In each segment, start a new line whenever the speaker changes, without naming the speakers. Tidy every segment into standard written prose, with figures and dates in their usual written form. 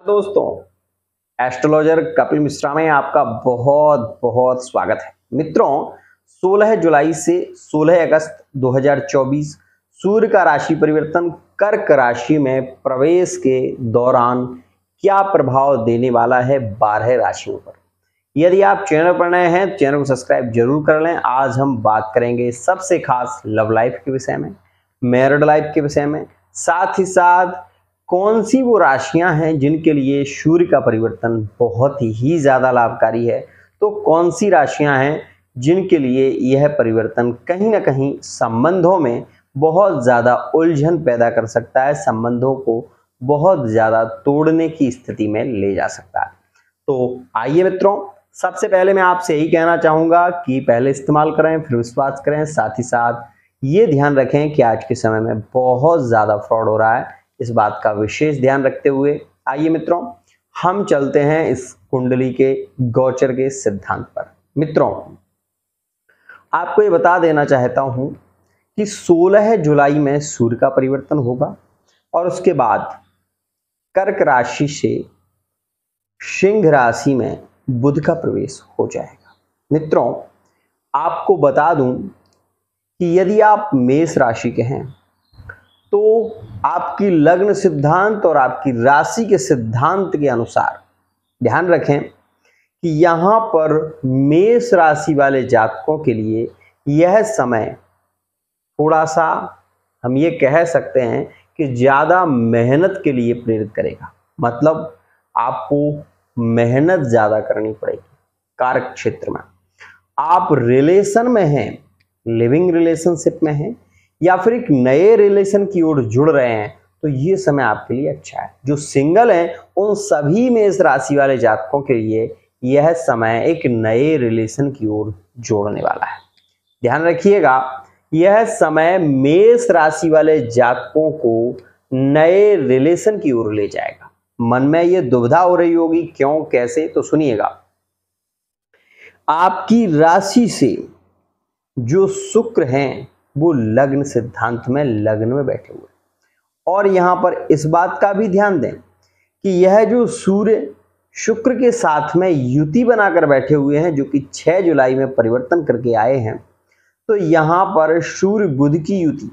दोस्तों, एस्ट्रोलॉजर कपिल मिश्रा में आपका बहुत बहुत स्वागत है। मित्रों, 16 जुलाई से 16 अगस्त 2024 सूर्य का राशि परिवर्तन कर्क राशि में प्रवेश के दौरान क्या प्रभाव देने वाला है 12 राशियों पर। यदि आप चैनल पर नए हैं, चैनल को सब्सक्राइब जरूर कर लें। आज हम बात करेंगे सबसे खास लव लाइफ के विषय में, मैरिड लाइफ के विषय में, साथ ही साथ कौन सी वो राशियां हैं जिनके लिए सूर्य का परिवर्तन बहुत ही ज़्यादा लाभकारी है, तो कौन सी राशियां हैं जिनके लिए यह परिवर्तन कहीं ना कहीं संबंधों में बहुत ज़्यादा उलझन पैदा कर सकता है, संबंधों को बहुत ज़्यादा तोड़ने की स्थिति में ले जा सकता है। तो आइए मित्रों, सबसे पहले मैं आपसे यही कहना चाहूँगा कि पहले इस्तेमाल करें फिर विश्वास करें। साथ ही साथ ये ध्यान रखें कि आज के समय में बहुत ज़्यादा फ्रॉड हो रहा है, इस बात का विशेष ध्यान रखते हुए आइए मित्रों हम चलते हैं इस कुंडली के गोचर के सिद्धांत पर। मित्रों, आपको ये बता देना चाहता हूं कि 16 जुलाई में सूर्य का परिवर्तन होगा और उसके बाद कर्क राशि से सिंह राशि में बुध का प्रवेश हो जाएगा। मित्रों, आपको बता दूं कि यदि आप मेष राशि के हैं तो आपकी लग्न सिद्धांत और आपकी राशि के सिद्धांत के अनुसार ध्यान रखें कि यहाँ पर मेष राशि वाले जातकों के लिए यह समय थोड़ा सा हम ये कह सकते हैं कि ज़्यादा मेहनत के लिए प्रेरित करेगा। मतलब आपको मेहनत ज़्यादा करनी पड़ेगी कार्य क्षेत्र में। आप रिलेशन में हैं, लिविंग रिलेशनशिप में हैं या फिर एक नए रिलेशन की ओर जुड़ रहे हैं, तो ये समय आपके लिए अच्छा है। जो सिंगल हैं उन सभी मेष राशि वाले जातकों के लिए यह समय एक नए रिलेशन की ओर जोड़ने वाला है। ध्यान रखिएगा, यह समय मेष राशि वाले जातकों को नए रिलेशन की ओर ले जाएगा। मन में ये दुविधा हो रही होगी क्यों कैसे, तो सुनिएगा। आपकी राशि से जो शुक्र हैं वो लग्न सिद्धांत में लग्न में बैठे हुए, और यहां पर इस बात का भी ध्यान दें कि यह जो सूर्य शुक्र के साथ में युति बनाकर बैठे हुए हैं, जो कि 6 जुलाई में परिवर्तन करके आए हैं, तो यहां पर सूर्य बुध की युति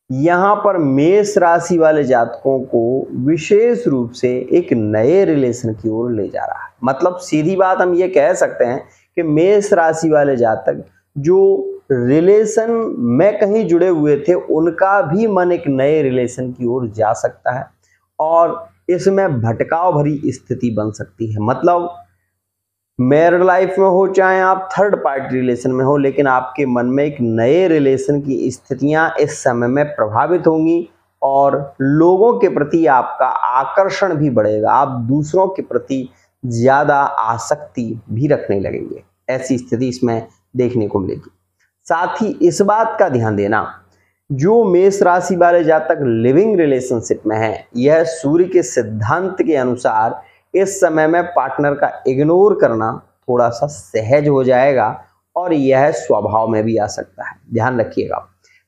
यहां पर मेष राशि वाले जातकों को विशेष रूप से एक नए रिलेशन की ओर ले जा रहा है। मतलब सीधी बात हम ये कह सकते हैं कि मेष राशि वाले जातक जो रिलेशन में कहीं जुड़े हुए थे, उनका भी मन एक नए रिलेशन की ओर जा सकता है और इसमें भटकाव भरी स्थिति बन सकती है। मतलब मैरिड लाइफ में हो चाहे आप थर्ड पार्टी रिलेशन में हो, लेकिन आपके मन में एक नए रिलेशन की स्थितियां इस समय में प्रभावित होंगी और लोगों के प्रति आपका आकर्षण भी बढ़ेगा। आप दूसरों के प्रति ज़्यादा आसक्ति भी रखने लगेंगे। ऐसी स्थिति इसमें देखने को मिलेगी। साथ ही इस बात का ध्यान देना, जो मेष राशि वाले जातक लिविंग रिलेशनशिप में हैं, यह सूर्य के सिद्धांत के अनुसार इस समय में पार्टनर का इग्नोर करना थोड़ा सा सहज हो जाएगा और यह स्वभाव में भी आ सकता है। ध्यान रखिएगा।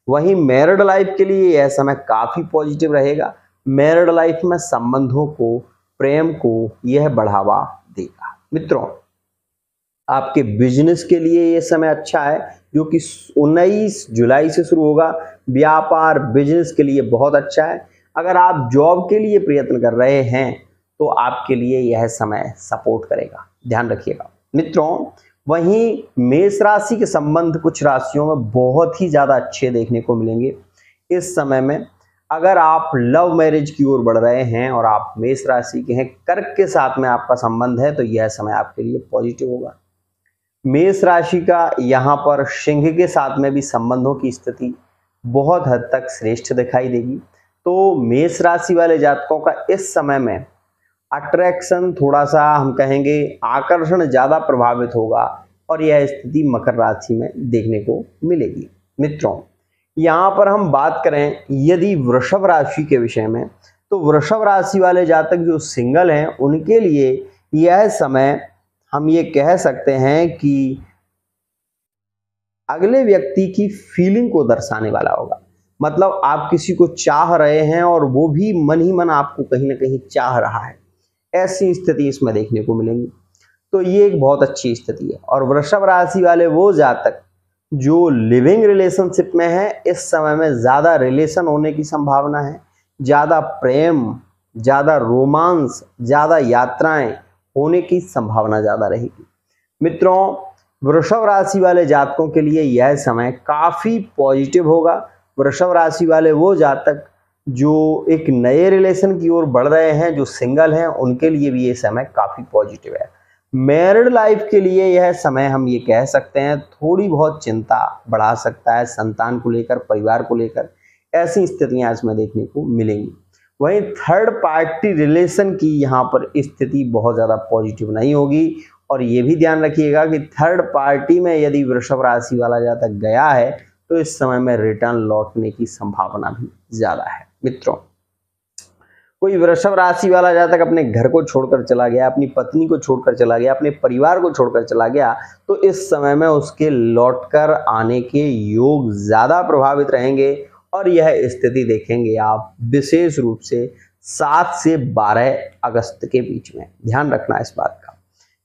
वहीं मैरिड लाइफ के लिए यह समय काफ़ी पॉजिटिव रहेगा। मैरिड लाइफ में संबंधों को, प्रेम को यह बढ़ावा देगा। मित्रों, आपके बिजनेस के लिए यह समय अच्छा है, जो कि 19 जुलाई से शुरू होगा। व्यापार बिजनेस के लिए बहुत अच्छा है। अगर आप जॉब के लिए प्रयत्न कर रहे हैं तो आपके लिए यह समय सपोर्ट करेगा। ध्यान रखिएगा। मित्रों, वहीं मेष राशि के संबंध कुछ राशियों में बहुत ही ज़्यादा अच्छे देखने को मिलेंगे इस समय में। अगर आप लव मैरिज की ओर बढ़ रहे हैं और आप मेष राशि के हैं, कर्क के साथ में आपका संबंध है, तो यह समय आपके लिए पॉजिटिव होगा। मेष राशि का यहाँ पर सिंह के साथ में भी संबंधों की स्थिति बहुत हद तक श्रेष्ठ दिखाई देगी। तो मेष राशि वाले जातकों का इस समय में अट्रैक्शन, थोड़ा सा हम कहेंगे आकर्षण ज़्यादा प्रभावित होगा और यह स्थिति मकर राशि में देखने को मिलेगी। मित्रों, यहाँ पर हम बात करें यदि वृषभ राशि के विषय में, तो वृषभ राशि वाले जातक जो सिंगल हैं उनके लिए यह समय हम ये कह सकते हैं कि अगले व्यक्ति की फीलिंग को दर्शाने वाला होगा। मतलब आप किसी को चाह रहे हैं और वो भी मन ही मन आपको कहीं ना कहीं चाह रहा है। ऐसी स्थिति इसमें देखने को मिलेंगी। तो ये एक बहुत अच्छी स्थिति है। और वृषभ राशि वाले वो जातक जो लिविंग रिलेशनशिप में है, इस समय में ज़्यादा रिलेशन होने की संभावना है, ज़्यादा प्रेम, ज़्यादा रोमांस, ज़्यादा यात्राएं होने की संभावना ज़्यादा रहेगी। मित्रों, वृषभ राशि वाले जातकों के लिए यह समय काफ़ी पॉजिटिव होगा। वृषभ राशि वाले वो जातक जो एक नए रिलेशन की ओर बढ़ रहे हैं, जो सिंगल हैं, उनके लिए भी ये समय काफ़ी पॉजिटिव है। मैरिड लाइफ के लिए यह समय हम ये कह सकते हैं थोड़ी बहुत चिंता बढ़ा सकता है, संतान को लेकर, परिवार को लेकर, ऐसी स्थितियां इसमें देखने को मिलेंगी। वहीं थर्ड पार्टी रिलेशन की यहाँ पर स्थिति बहुत ज़्यादा पॉजिटिव नहीं होगी। और ये भी ध्यान रखिएगा कि थर्ड पार्टी में यदि वृषभ राशि वाला जातक गया है तो इस समय में रिटर्न लौटने की संभावना भी ज़्यादा है। मित्रों, कोई वृषभ राशि वाला जातक अपने घर को छोड़कर चला गया, अपनी पत्नी को छोड़कर चला गया, अपने परिवार को छोड़कर चला गया, तो इस समय में उसके लौटकर आने के योग ज़्यादा प्रभावित रहेंगे। और यह स्थिति देखेंगे आप विशेष रूप से 7 से 12 अगस्त के बीच में। ध्यान रखना इस बात का।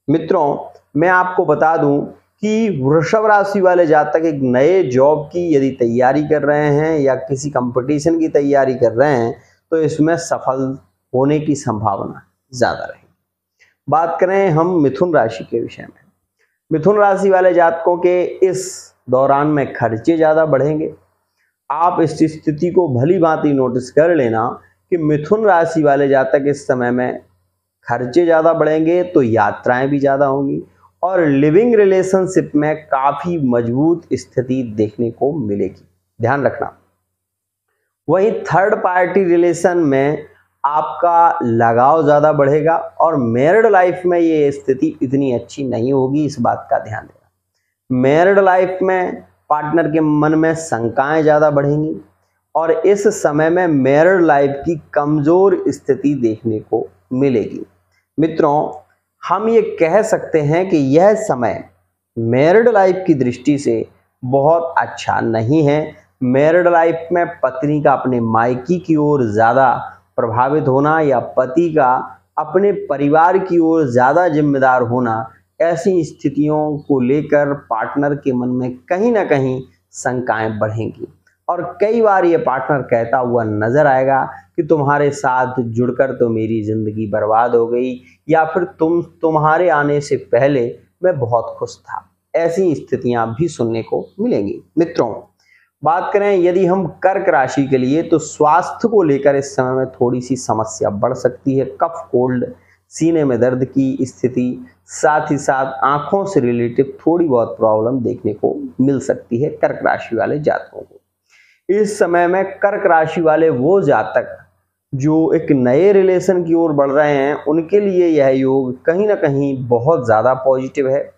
मित्रों, मैं आपको बता दूं कि वृषभ राशि वाले जातक एक नए जॉब की यदि तैयारी कर रहे हैं या किसी कंपटीशन की तैयारी कर रहे हैं तो इसमें सफल होने की संभावना ज़्यादा रहेगी। बात करें हम मिथुन राशि के विषय में। मिथुन राशि वाले जातकों के इस दौरान में खर्चे ज़्यादा बढ़ेंगे। आप इस स्थिति को भली भांति नोटिस कर लेना कि मिथुन राशि वाले जातक इस समय में खर्चे ज़्यादा बढ़ेंगे तो यात्राएं भी ज़्यादा होंगी और लिविंग रिलेशनशिप में काफ़ी मजबूत स्थिति देखने को मिलेगी। ध्यान रखना। वहीं थर्ड पार्टी रिलेशन में आपका लगाव ज़्यादा बढ़ेगा और मैरिड लाइफ में ये स्थिति इतनी अच्छी नहीं होगी, इस बात का ध्यान देना। मैरिड लाइफ में पार्टनर के मन में शंकाएं ज़्यादा बढ़ेंगी और इस समय में मैरिड लाइफ की कमज़ोर स्थिति देखने को मिलेगी। मित्रों, हम ये कह सकते हैं कि यह समय मैरिड लाइफ की दृष्टि से बहुत अच्छा नहीं है। मैरिड लाइफ में पत्नी का अपने मायके की ओर ज़्यादा प्रभावित होना या पति का अपने परिवार की ओर ज़्यादा जिम्मेदार होना, ऐसी स्थितियों को लेकर पार्टनर के मन में कहीं ना कहीं शंकाएं बढ़ेंगी और कई बार ये पार्टनर कहता हुआ नजर आएगा कि तुम्हारे साथ जुड़कर तो मेरी ज़िंदगी बर्बाद हो गई, या फिर तुम्हारे आने से पहले मैं बहुत खुश था। ऐसी स्थितियां भी सुनने को मिलेंगी। मित्रों, बात करें यदि हम कर्क राशि के लिए, तो स्वास्थ्य को लेकर इस समय में थोड़ी सी समस्या बढ़ सकती है। कफ, कोल्ड, सीने में दर्द की स्थिति, साथ ही साथ आंखों से रिलेटेड थोड़ी बहुत प्रॉब्लम देखने को मिल सकती है कर्क राशि वाले जातकों को। इस समय में कर्क राशि वाले वो जातक जो एक नए रिलेशन की ओर बढ़ रहे हैं, उनके लिए यह योग कहीं ना कहीं बहुत ज़्यादा पॉजिटिव है।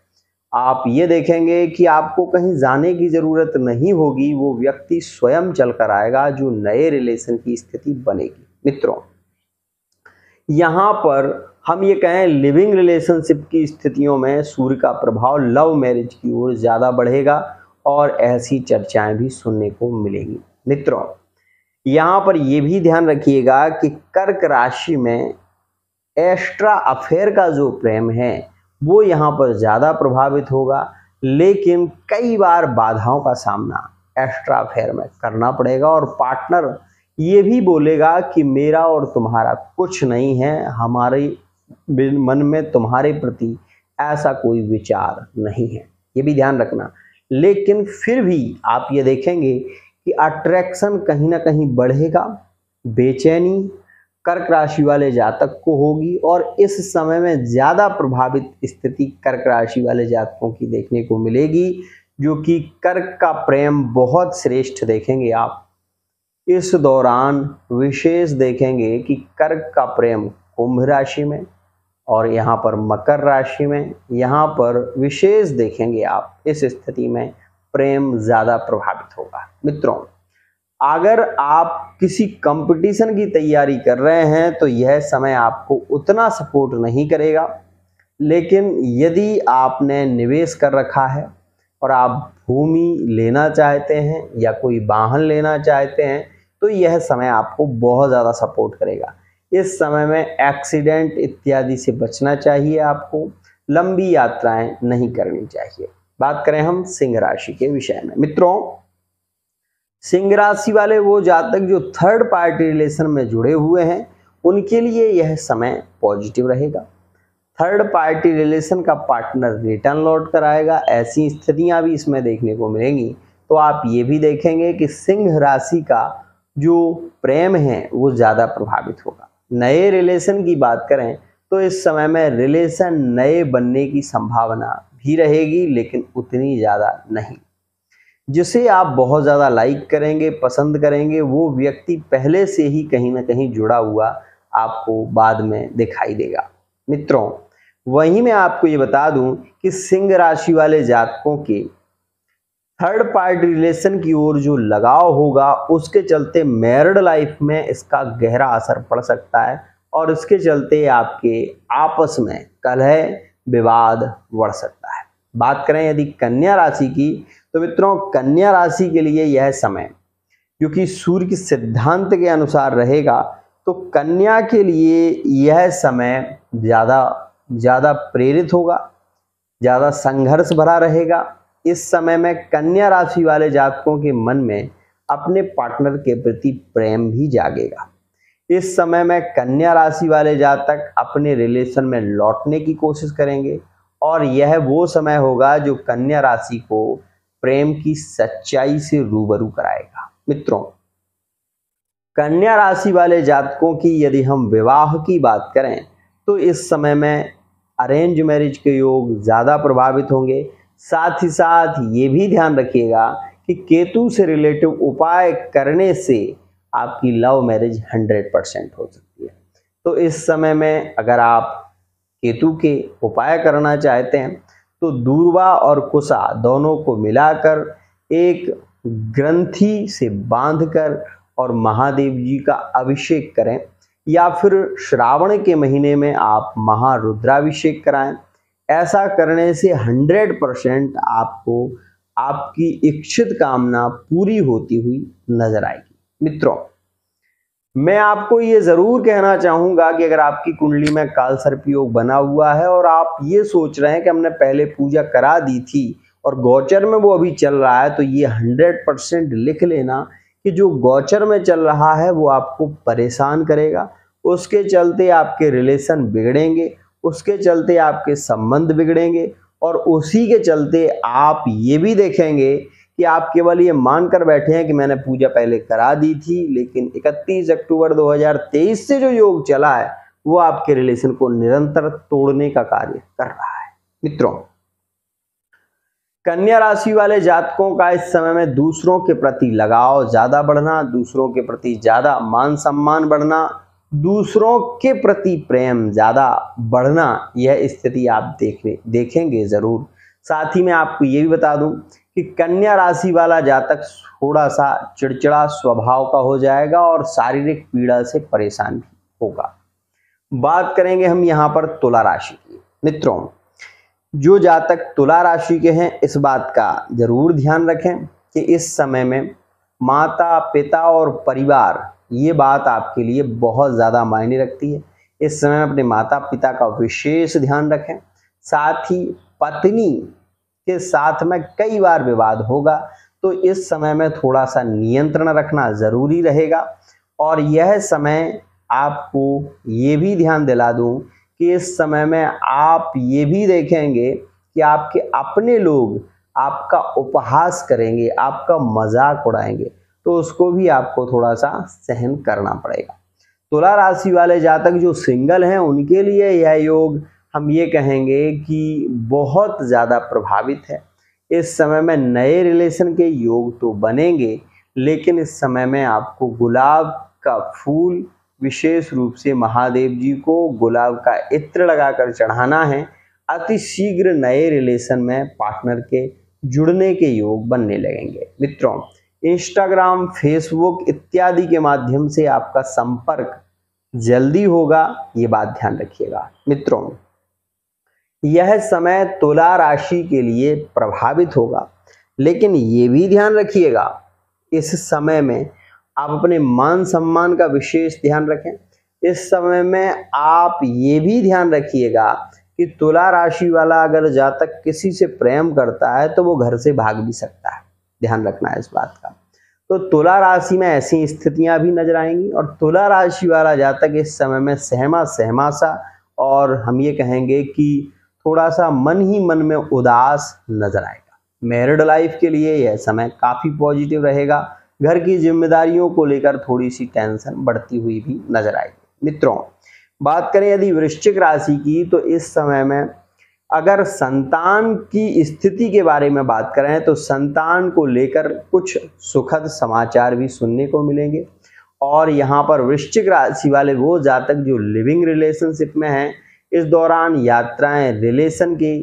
आप ये देखेंगे कि आपको कहीं जाने की ज़रूरत नहीं होगी, वो व्यक्ति स्वयं चल कर आएगा जो नए रिलेशन की स्थिति बनेगी। मित्रों, यहाँ पर हम ये कहें लिविंग रिलेशनशिप की स्थितियों में सूर्य का प्रभाव लव मैरिज की ओर ज़्यादा बढ़ेगा और ऐसी चर्चाएं भी सुनने को मिलेंगी। मित्रों, यहाँ पर यह भी ध्यान रखिएगा कि कर्क राशि में एक्स्ट्रा अफेयर का जो प्रेम है वो यहाँ पर ज़्यादा प्रभावित होगा, लेकिन कई बार बाधाओं का सामना एक्स्ट्रा अफेयर में करना पड़ेगा और पार्टनर ये भी बोलेगा कि मेरा और तुम्हारा कुछ नहीं है, हमारे मन में तुम्हारे प्रति ऐसा कोई विचार नहीं है, ये भी ध्यान रखना। लेकिन फिर भी आप ये देखेंगे कि अट्रैक्शन कहीं ना कहीं बढ़ेगा। बेचैनी कर्क राशि वाले जातक को होगी और इस समय में ज़्यादा प्रभावित स्थिति कर्क राशि वाले जातकों की देखने को मिलेगी, जो कि कर्क का प्रेम बहुत श्रेष्ठ देखेंगे आप। इस दौरान विशेष देखेंगे कि कर्क का प्रेम कुंभ राशि में और यहाँ पर मकर राशि में, यहाँ पर विशेष देखेंगे आप। इस स्थिति में प्रेम ज़्यादा प्रभावित होगा। मित्रों, अगर आप किसी कंपटीशन की तैयारी कर रहे हैं तो यह समय आपको उतना सपोर्ट नहीं करेगा, लेकिन यदि आपने निवेश कर रखा है और आप भूमि लेना चाहते हैं या कोई वाहन लेना चाहते हैं तो यह समय आपको बहुत ज़्यादा सपोर्ट करेगा। इस समय में एक्सीडेंट इत्यादि से बचना चाहिए, आपको लंबी यात्राएं नहीं करनी चाहिए। बात करें हम सिंह राशि के विषय में। मित्रों, सिंह राशि वाले वो जातक जो थर्ड पार्टी रिलेशन में जुड़े हुए हैं, उनके लिए यह समय पॉजिटिव रहेगा। थर्ड पार्टी रिलेशन का पार्टनर रिटर्न लौट कर आएगा, ऐसी स्थितियां भी इसमें देखने को मिलेंगी। तो आप ये भी देखेंगे कि सिंह राशि का जो प्रेम है वो ज़्यादा प्रभावित होगा। नए रिलेशन की बात करें तो इस समय में रिलेशन नए बनने की संभावना भी रहेगी, लेकिन उतनी ज़्यादा नहीं। जिसे आप बहुत ज़्यादा लाइक करेंगे, पसंद करेंगे, वो व्यक्ति पहले से ही कहीं ना कहीं जुड़ा हुआ आपको बाद में दिखाई देगा। मित्रों, वहीं मैं आपको ये बता दूं कि सिंह राशि वाले जातकों के थर्ड पार्टी रिलेशन की ओर जो लगाव होगा, उसके चलते मैरिड लाइफ में इसका गहरा असर पड़ सकता है और उसके चलते आपके आपस में कलह विवाद बढ़ सकता है। बात करें यदि कन्या राशि की, तो मित्रों कन्या राशि के लिए यह समय क्योंकि सूर्य के सिद्धांत के अनुसार रहेगा, तो कन्या के लिए यह समय ज़्यादा प्रेरित होगा, ज़्यादा संघर्ष भरा रहेगा। इस समय में कन्या राशि वाले जातकों के मन में अपने पार्टनर के प्रति प्रेम भी जागेगा। इस समय में कन्या राशि वाले जातक अपने रिलेशन में लौटने की कोशिश करेंगे और यह वो समय होगा जो कन्या राशि को प्रेम की सच्चाई से रूबरू कराएगा। मित्रों, कन्या राशि वाले जातकों की यदि हम विवाह की बात करें तो इस समय में अरेंज मैरिज के योग ज़्यादा प्रभावित होंगे। साथ ही साथ ये भी ध्यान रखिएगा कि केतु से रिलेटिव उपाय करने से आपकी लव मैरिज 100% हो सकती है। तो इस समय में अगर आप केतु के उपाय करना चाहते हैं तो दूर्वा और कुशा दोनों को मिलाकर एक ग्रंथि से बांधकर और महादेव जी का अभिषेक करें, या फिर श्रावण के महीने में आप महारुद्राभिषेक कराएं। ऐसा करने से 100% आपको आपकी इच्छित कामना पूरी होती हुई नजर आएगी। मित्रों, मैं आपको ये जरूर कहना चाहूंगा कि अगर आपकी कुंडली में कालसर्प योग बना हुआ है और आप ये सोच रहे हैं कि हमने पहले पूजा करा दी थी और गोचर में वो अभी चल रहा है, तो ये 100% लिख लेना कि जो गोचर में चल रहा है वो आपको परेशान करेगा। उसके चलते आपके रिलेशन बिगड़ेंगे, उसके चलते आपके संबंध बिगड़ेंगे और उसी के चलते आप ये भी देखेंगे कि आप केवल ये मानकर बैठे हैं कि मैंने पूजा पहले करा दी थी, लेकिन 31 अक्टूबर 2023 से जो योग चला है वो आपके रिलेशन को निरंतर तोड़ने का कार्य कर रहा है। मित्रों, कन्या राशि वाले जातकों का इस समय में दूसरों के प्रति लगाव ज्यादा बढ़ना, दूसरों के प्रति ज्यादा मान सम्मान बढ़ना, दूसरों के प्रति प्रेम ज्यादा बढ़ना, यह स्थिति आप देखेंगे जरूर। साथ ही मैं आपको ये भी बता दूं कि कन्या राशि वाला जातक थोड़ा सा चिड़चिड़ा स्वभाव का हो जाएगा और शारीरिक पीड़ा से परेशान भी होगा। बात करेंगे हम यहाँ पर तुला राशि की। मित्रों, जो जातक तुला राशि के हैं इस बात का जरूर ध्यान रखें कि इस समय में माता पिता और परिवार, ये बात आपके लिए बहुत ज़्यादा मायने रखती है। इस समय अपने माता पिता का विशेष ध्यान रखें। साथ ही पत्नी के साथ में कई बार विवाद होगा, तो इस समय में थोड़ा सा नियंत्रण रखना ज़रूरी रहेगा। और यह समय आपको ये भी ध्यान दिला दूं कि इस समय में आप ये भी देखेंगे कि आपके अपने लोग आपका उपहास करेंगे, आपका मजाक उड़ाएंगे, तो उसको भी आपको थोड़ा सा सहन करना पड़ेगा। तुला राशि वाले जातक जो सिंगल हैं उनके लिए यह योग हम ये कहेंगे कि बहुत ज़्यादा प्रभावित है। इस समय में नए रिलेशन के योग तो बनेंगे, लेकिन इस समय में आपको गुलाब का फूल विशेष रूप से महादेव जी को गुलाब का इत्र लगाकर चढ़ाना है। अति शीघ्र नए रिलेशन में पार्टनर के जुड़ने के योग बनने लगेंगे। मित्रों, इंस्टाग्राम, फेसबुक इत्यादि के माध्यम से आपका संपर्क जल्दी होगा, ये बात ध्यान रखिएगा। मित्रों, यह समय तुला राशि के लिए प्रभावित होगा, लेकिन ये भी ध्यान रखिएगा इस समय में आप अपने मान सम्मान का विशेष ध्यान रखें। इस समय में आप ये भी ध्यान रखिएगा कि तुला राशि वाला अगर जातक किसी से प्रेम करता है तो वो घर से भाग भी सकता है, ध्यान रखना है इस बात का। तो तुला राशि में ऐसी स्थितियां भी नजर आएंगी और तुला राशि वाला जातक इस समय में सहमा सहमा सा और हम ये कहेंगे कि थोड़ा सा मन ही मन में उदास नजर आएगा। मैरिड लाइफ के लिए यह समय काफी पॉजिटिव रहेगा। घर की जिम्मेदारियों को लेकर थोड़ी सी टेंशन बढ़ती हुई भी नजर आएगी। मित्रों, बात करें यदि वृश्चिक राशि की, तो इस समय में अगर संतान की स्थिति के बारे में बात करें तो संतान को लेकर कुछ सुखद समाचार भी सुनने को मिलेंगे। और यहाँ पर वृश्चिक राशि वाले वो जातक जो लिविंग रिलेशनशिप में हैं, इस दौरान यात्राएं रिलेशन के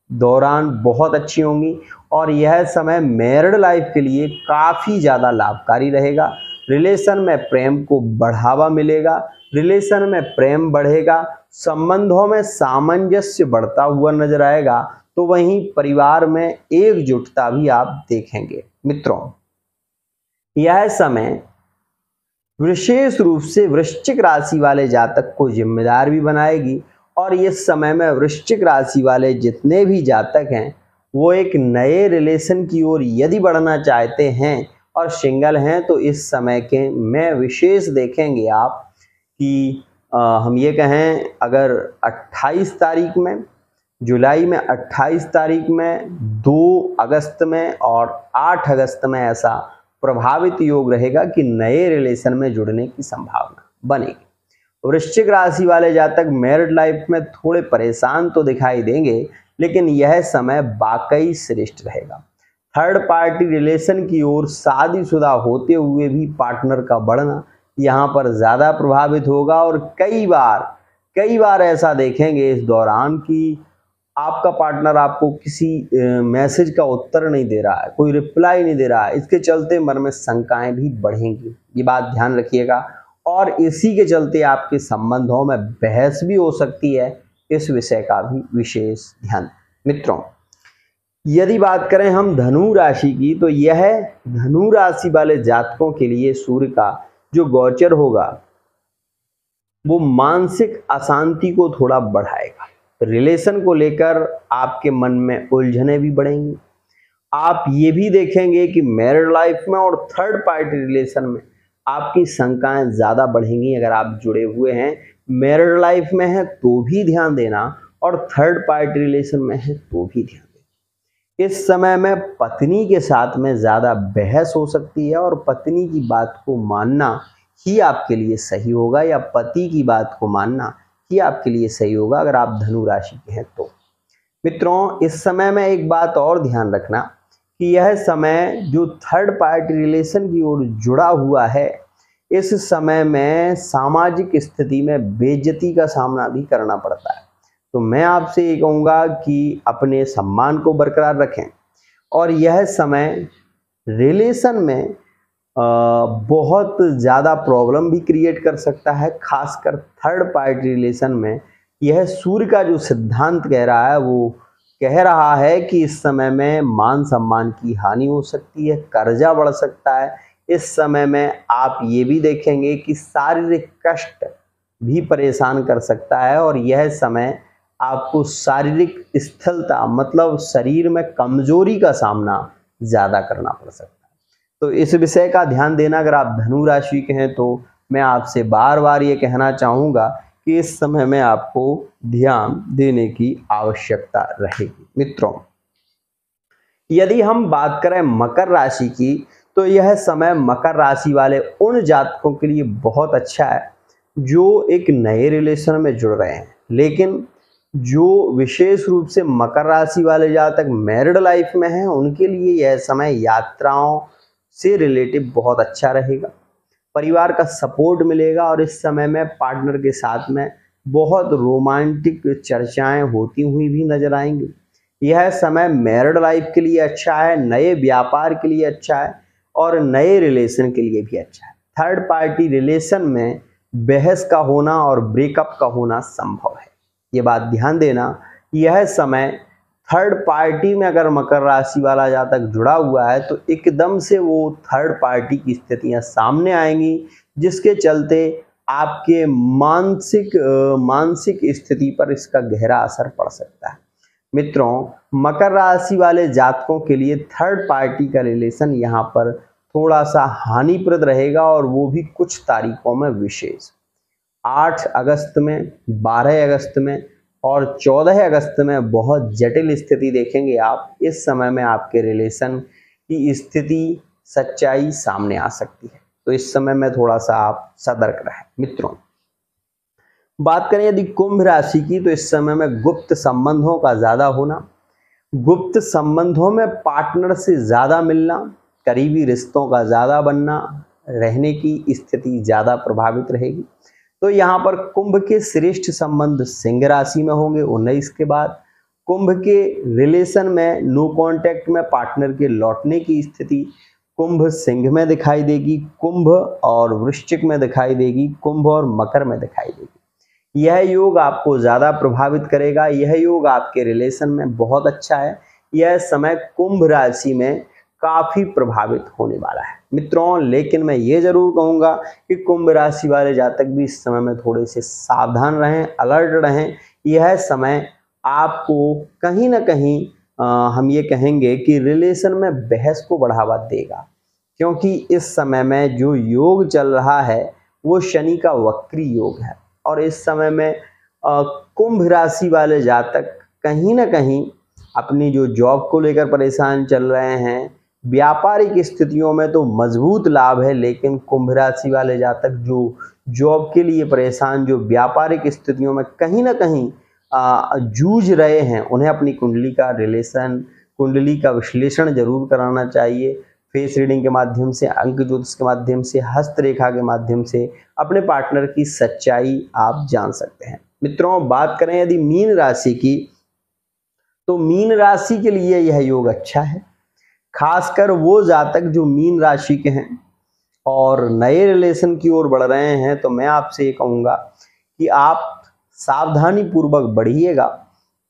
दौरान बहुत अच्छी होंगी और यह समय मैरिड लाइफ के लिए काफ़ी ज़्यादा लाभकारी रहेगा। रिलेशन में प्रेम को बढ़ावा मिलेगा, रिलेशन में प्रेम बढ़ेगा, संबंधों में सामंजस्य बढ़ता हुआ नजर आएगा। तो वहीं परिवार में एकजुटता भी आप देखेंगे। मित्रों, यह समय विशेष रूप से वृश्चिक राशि वाले जातक को जिम्मेदार भी बनाएगी और इस समय में वृश्चिक राशि वाले जितने भी जातक हैं वो एक नए रिलेशन की ओर यदि बढ़ना चाहते हैं और सिंगल हैं तो इस समय के में विशेष देखेंगे आप कि हम ये कहें अगर 28 तारीख में, जुलाई में 28 तारीख में, 2 अगस्त में और 8 अगस्त में ऐसा प्रभावित योग रहेगा कि नए रिलेशन में जुड़ने की संभावना बनेगी। वृश्चिक राशि वाले जातक मैरिड लाइफ में थोड़े परेशान तो दिखाई देंगे, लेकिन यह समय वाकई श्रेष्ठ रहेगा। थर्ड पार्टी रिलेशन की ओर शादीशुदा होते हुए भी पार्टनर का बढ़ना यहाँ पर ज़्यादा प्रभावित होगा और कई बार ऐसा देखेंगे इस दौरान कि आपका पार्टनर आपको किसी मैसेज का उत्तर नहीं दे रहा है, कोई रिप्लाई नहीं दे रहा है। इसके चलते मन में शंकाएं भी बढ़ेंगी, ये बात ध्यान रखिएगा। और इसी के चलते आपके संबंधों में बहस भी हो सकती है, इस विषय का भी विशेष ध्यान। मित्रों, यदि बात करें हम धनु राशि की, तो यह धनु राशि वाले जातकों के लिए सूर्य का जो गोचर होगा वो मानसिक अशांति को थोड़ा बढ़ाएगा। रिलेशन को लेकर आपके मन में उलझने भी बढ़ेंगी। आप ये भी देखेंगे कि मैरिड लाइफ में और थर्ड पार्टी रिलेशन में आपकी शंकाएं ज़्यादा बढ़ेंगी। अगर आप जुड़े हुए हैं, मैरिड लाइफ में है तो भी ध्यान देना और थर्ड पार्टी रिलेशन में है तो भी ध्यान देना। इस समय में पत्नी के साथ में ज़्यादा बहस हो सकती है और पत्नी की बात को मानना ही आपके लिए सही होगा या पति की बात को मानना ही आपके लिए सही होगा अगर आप धनु राशि के हैं तो। मित्रों, इस समय में एक बात और ध्यान रखना कि यह समय जो थर्ड पार्टी रिलेशन की ओर जुड़ा हुआ है, इस समय में सामाजिक स्थिति में बेइज्जती का सामना भी करना पड़ता है। तो मैं आपसे ये कहूँगा कि अपने सम्मान को बरकरार रखें और यह समय रिलेशन में बहुत ज़्यादा प्रॉब्लम भी क्रिएट कर सकता है। खासकर थर्ड पार्टी रिलेशन में यह सूर्य का जो सिद्धांत कह रहा है वो कह रहा है कि इस समय में मान सम्मान की हानि हो सकती है, कर्जा बढ़ सकता है। इस समय में आप ये भी देखेंगे कि शारीरिक कष्ट भी परेशान कर सकता है और यह समय आपको शारीरिक स्थिरता मतलब शरीर में कमजोरी का सामना ज़्यादा करना पड़ सकता है। तो इस विषय का ध्यान देना अगर आप धनु राशि के हैं तो मैं आपसे बार बार ये कहना चाहूँगा कि इस समय में आपको ध्यान देने की आवश्यकता रहेगी। मित्रों, यदि हम बात करें मकर राशि की, तो यह समय मकर राशि वाले उन जातकों के लिए बहुत अच्छा है जो एक नए रिलेशन में जुड़ रहे हैं। लेकिन जो विशेष रूप से मकर राशि वाले जातक मैरिड लाइफ में हैं, उनके लिए यह समय यात्राओं से रिलेटिव बहुत अच्छा रहेगा। परिवार का सपोर्ट मिलेगा और इस समय में पार्टनर के साथ में बहुत रोमांटिक चर्चाएं होती हुई भी नजर आएंगी। यह समय मैरिड लाइफ के लिए अच्छा है, नए व्यापार के लिए अच्छा है और नए रिलेशन के लिए भी अच्छा है। थर्ड पार्टी रिलेशन में बहस का होना और ब्रेकअप का होना संभव है, ये बात ध्यान देना। यह समय थर्ड पार्टी में अगर मकर राशि वाला जातक जुड़ा हुआ है तो एकदम से वो थर्ड पार्टी की स्थितियां सामने आएंगी, जिसके चलते आपके मानसिक स्थिति पर इसका गहरा असर पड़ सकता है। मित्रों, मकर राशि वाले जातकों के लिए थर्ड पार्टी का रिलेशन यहाँ पर थोड़ा सा हानिप्रद रहेगा, और वो भी कुछ तारीखों में विशेष 8 अगस्त में, 12 अगस्त में और 14 अगस्त में बहुत जटिल स्थिति देखेंगे आप। इस समय में आपके रिलेशन की स्थिति, सच्चाई सामने आ सकती है, तो इस समय में थोड़ा सा आप सतर्क रहें। मित्रों, बात करें यदि कुंभ राशि की, तो इस समय में गुप्त संबंधों का ज़्यादा होना, गुप्त संबंधों में पार्टनर से ज़्यादा मिलना, करीबी रिश्तों का ज़्यादा बनना, रहने की स्थिति ज़्यादा प्रभावित रहेगी। तो यहाँ पर कुंभ के श्रेष्ठ संबंध सिंह राशि में होंगे 19 के बाद। कुंभ के रिलेशन में नो कांटेक्ट में पार्टनर के लौटने की स्थिति कुंभ सिंह में दिखाई देगी, कुंभ और वृश्चिक में दिखाई देगी, कुंभ और मकर में दिखाई देगी। यह योग आपको ज़्यादा प्रभावित करेगा। यह योग आपके रिलेशन में बहुत अच्छा है। यह समय कुंभ राशि में काफ़ी प्रभावित होने वाला है मित्रों। लेकिन मैं ये ज़रूर कहूँगा कि कुंभ राशि वाले जातक भी इस समय में थोड़े से सावधान रहें, अलर्ट रहें। यह समय आपको कहीं ना कहीं हम ये कहेंगे कि रिलेशन में बहस को बढ़ावा देगा, क्योंकि इस समय में जो योग चल रहा है वो शनि का वक्री योग है। और इस समय में कुंभ राशि वाले जातक कहीं ना कहीं अपनी जो जॉब को लेकर परेशान चल रहे हैं, व्यापारिक स्थितियों में तो मजबूत लाभ है, लेकिन कुंभ राशि वाले जातक जो जॉब के लिए परेशान, जो व्यापारिक स्थितियों में कहीं ना कहीं जूझ रहे हैं, उन्हें अपनी कुंडली का विश्लेषण जरूर कराना चाहिए। फेस रीडिंग के माध्यम से, अंक ज्योतिष के माध्यम से, हस्तरेखा के माध्यम से अपने पार्टनर की सच्चाई आप जान सकते हैं। मित्रों, बात करें यदि मीन राशि की, तो मीन राशि के लिए यह योग अच्छा है। खासकर वो जातक जो मीन राशि के हैं और नए रिलेशन की ओर बढ़ रहे हैं, तो मैं आपसे ये कहूँगा कि आप सावधानी पूर्वक बढ़िएगा,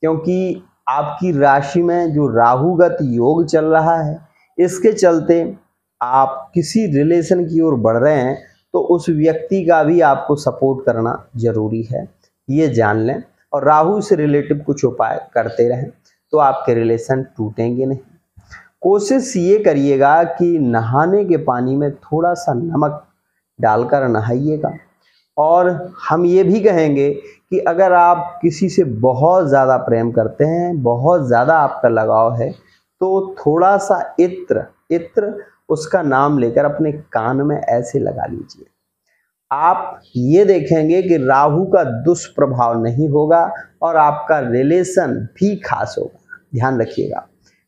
क्योंकि आपकी राशि में जो राहुगत योग चल रहा है, इसके चलते आप किसी रिलेशन की ओर बढ़ रहे हैं तो उस व्यक्ति का भी आपको सपोर्ट करना जरूरी है, ये जान लें। और राहु से रिलेटिव कुछ उपाय करते रहें तो आपके रिलेशन टूटेंगे नहीं। कोशिश ये करिएगा कि नहाने के पानी में थोड़ा सा नमक डालकर नहाइएगा। और हम ये भी कहेंगे कि अगर आप किसी से बहुत ज़्यादा प्रेम करते हैं, बहुत ज़्यादा आपका लगाव है, तो थोड़ा सा इत्र उसका नाम लेकर अपने कान में ऐसे लगा लीजिए। आप ये देखेंगे कि राहु का दुष्प्रभाव नहीं होगा और आपका रिलेशन भी खास होगा, ध्यान रखिएगा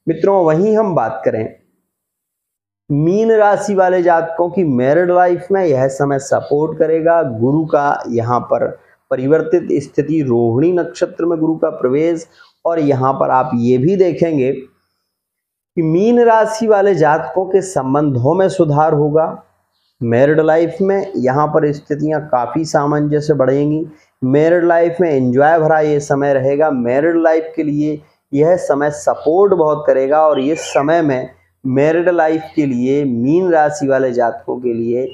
मित्रों। वहीं हम बात करें मीन राशि वाले जातकों की मैरिड लाइफ में, यह समय सपोर्ट करेगा। गुरु का यहाँ पर परिवर्तित स्थिति, रोहिणी नक्षत्र में गुरु का प्रवेश, और यहाँ पर आप ये भी देखेंगे कि मीन राशि वाले जातकों के संबंधों में सुधार होगा। मैरिड लाइफ में यहाँ पर स्थितियाँ काफ़ी सामंजस्य बढ़ेंगी। मैरिड लाइफ में एंजॉय भरा ये समय रहेगा। मैरिड लाइफ के लिए यह समय सपोर्ट बहुत करेगा, और ये समय में मैरिड लाइफ के लिए मीन राशि वाले जातकों के लिए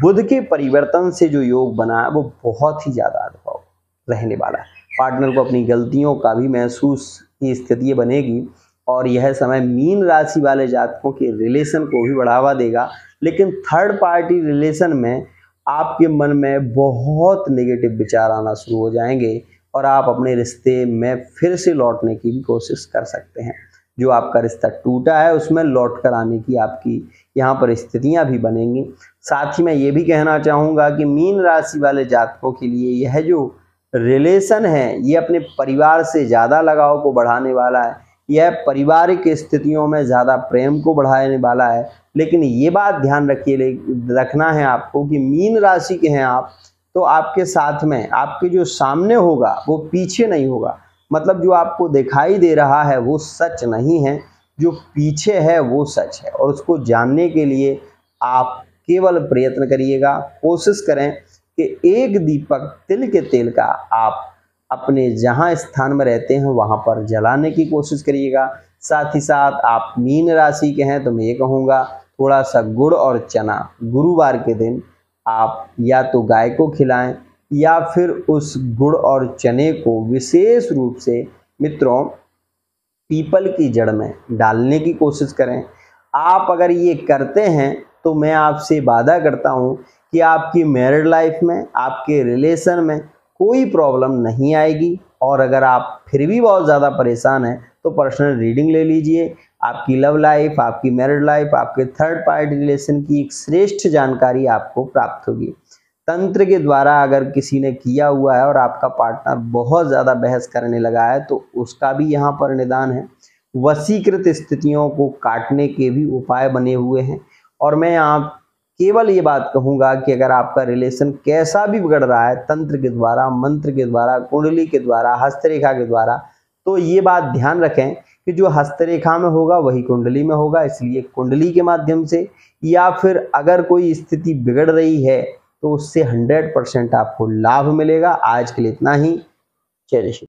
बुध के परिवर्तन से जो योग बना है वो बहुत ही ज़्यादा अनुभव रहने वाला है। पार्टनर को अपनी गलतियों का भी महसूस की स्थिति बनेगी, और यह समय मीन राशि वाले जातकों के रिलेशन को भी बढ़ावा देगा। लेकिन थर्ड पार्टी रिलेशन में आपके मन में बहुत नेगेटिव विचार आना शुरू हो जाएंगे, और आप अपने रिश्ते में फिर से लौटने की भी कोशिश कर सकते हैं। जो आपका रिश्ता टूटा है उसमें लौट कर आने की आपकी यहाँ पर स्थितियाँ भी बनेंगी। साथ ही मैं ये भी कहना चाहूँगा कि मीन राशि वाले जातकों के लिए यह जो रिलेशन है ये अपने परिवार से ज़्यादा लगाव को बढ़ाने वाला है। यह पारिवारिक स्थितियों में ज़्यादा प्रेम को बढ़ाने वाला है। लेकिन ये बात ध्यान रखना है आपको कि मीन राशि के हैं आप, तो आपके साथ में आपके जो सामने होगा वो पीछे नहीं होगा। मतलब जो आपको दिखाई दे रहा है वो सच नहीं है, जो पीछे है वो सच है, और उसको जानने के लिए आप केवल प्रयत्न करिएगा। कोशिश करें कि एक दीपक तिल के तेल का आप अपने जहां स्थान में रहते हैं वहां पर जलाने की कोशिश करिएगा। साथ ही साथ आप मीन राशि के हैं तो मैं ये कहूँगा थोड़ा सा गुड़ और चना गुरुवार के दिन आप या तो गाय को खिलाएं या फिर उस गुड़ और चने को विशेष रूप से मित्रों पीपल की जड़ में डालने की कोशिश करें। आप अगर ये करते हैं तो मैं आपसे वादा करता हूँ कि आपकी मैरिड लाइफ में, आपके रिलेशन में कोई प्रॉब्लम नहीं आएगी। और अगर आप फिर भी बहुत ज़्यादा परेशान हैं तो पर्सनल रीडिंग ले लीजिए। आपकी लव लाइफ, आपकी मैरिड लाइफ, आपके थर्ड पार्टी रिलेशन की एक श्रेष्ठ जानकारी आपको प्राप्त होगी। तंत्र के द्वारा अगर किसी ने किया हुआ है और आपका पार्टनर बहुत ज़्यादा बहस करने लगा है तो उसका भी यहाँ पर निदान है। वशीकृत स्थितियों को काटने के भी उपाय बने हुए हैं। और मैं आप केवल ये बात कहूँगा कि अगर आपका रिलेशन कैसा भी बिगड़ रहा है तंत्र के द्वारा, मंत्र के द्वारा, कुंडली के द्वारा, हस्तरेखा के द्वारा, तो ये बात ध्यान रखें कि जो हस्तरेखा में होगा वही कुंडली में होगा। इसलिए कुंडली के माध्यम से या फिर अगर कोई स्थिति बिगड़ रही है तो उससे 100% आपको लाभ मिलेगा। आज के लिए इतना ही। जय श्री